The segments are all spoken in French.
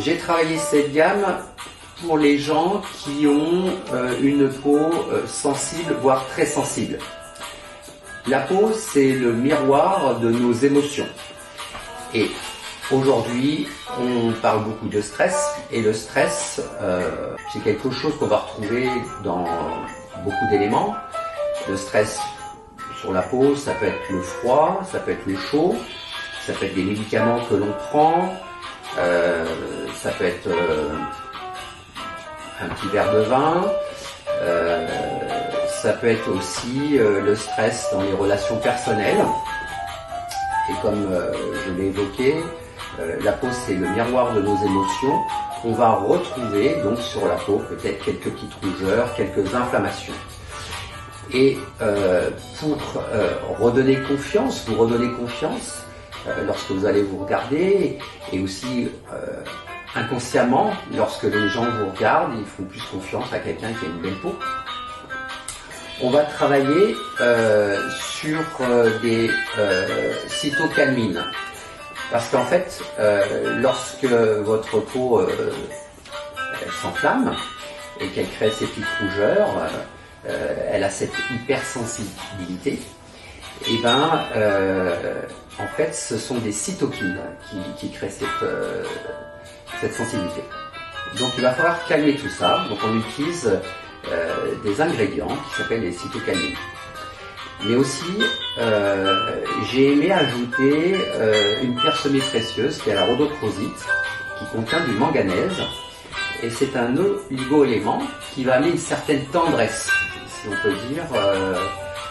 J'ai travaillé cette gamme pour les gens qui ont une peau sensible, voire très sensible. La peau, c'est le miroir de nos émotions. Et aujourd'hui, on parle beaucoup de stress. Et le stress, c'est quelque chose qu'on va retrouver dans beaucoup d'éléments. Le stress sur la peau, ça peut être le froid, ça peut être le chaud, ça peut être des médicaments que l'on prend, ça peut être un petit verre de vin, ça peut être aussi le stress dans les relations personnelles. Et comme je l'ai évoqué, la peau c'est le miroir de nos émotions. On va retrouver donc sur la peau peut-être quelques petites rougeurs, quelques inflammations. Et pour redonner confiance, vous redonner confiance lorsque vous allez vous regarder, et aussi inconsciemment, lorsque les gens vous regardent, ils font plus confiance à quelqu'un qui a une belle peau. On va travailler sur des cytokinin. Parce qu'en fait, lorsque votre peau s'enflamme et qu'elle crée ces petites rougeurs, elle a cette hypersensibilité, et ben en fait ce sont des cytokines qui créent cette sensibilité. Donc il va falloir calmer tout ça. Donc on utilise des ingrédients qui s'appellent les cytokinines. Mais aussi j'ai aimé ajouter une pierre semi-précieuse qui est la rhodochrosite, qui contient du manganèse, et c'est un oligo-élément qui va amener une certaine tendresse, si on peut dire,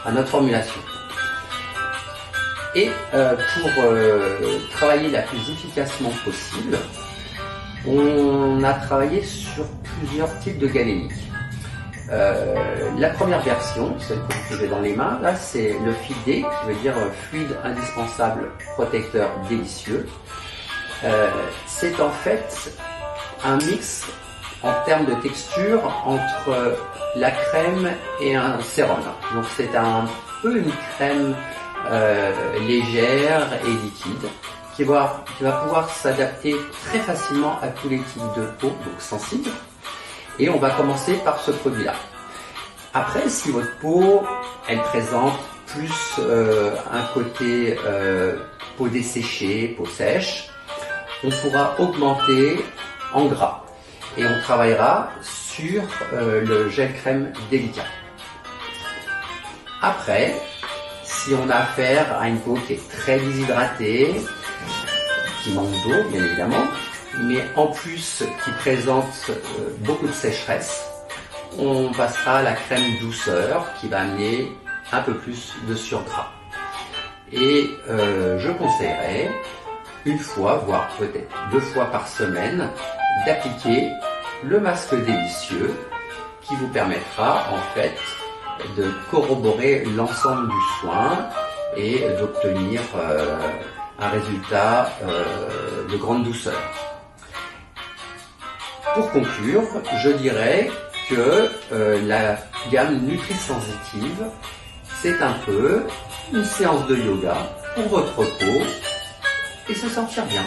à notre formulation. Et pour travailler la plus efficacement possible, on a travaillé sur plusieurs types de galéniques. La première version, celle que j'ai dans les mains, là c'est le FID, qui veut dire fluide indispensable protecteur délicieux. C'est en fait un mix en termes de texture entre la crème et un sérum. Donc c'est un peu une crème légère et liquide qui va pouvoir s'adapter très facilement à tous les types de peau, donc sensibles. Et on va commencer par ce produit-là. Après, si votre peau, elle présente plus un côté peau desséchée, peau sèche, on pourra augmenter en gras. Et on travaillera sur le gel crème délicat. Après, si on a affaire à une peau qui est très déshydratée, qui manque d'eau bien évidemment, mais en plus qui présente beaucoup de sécheresse, on passera à la crème douceur qui va amener un peu plus de surgras. Et je conseillerais une fois, voire peut-être 2 fois par semaine, d'appliquer le masque délicieux qui vous permettra en fait de corroborer l'ensemble du soin et d'obtenir un résultat de grande douceur. Pour conclure, je dirais que la gamme Nutri-Sensitive, c'est un peu une séance de yoga pour votre peau et se sentir bien.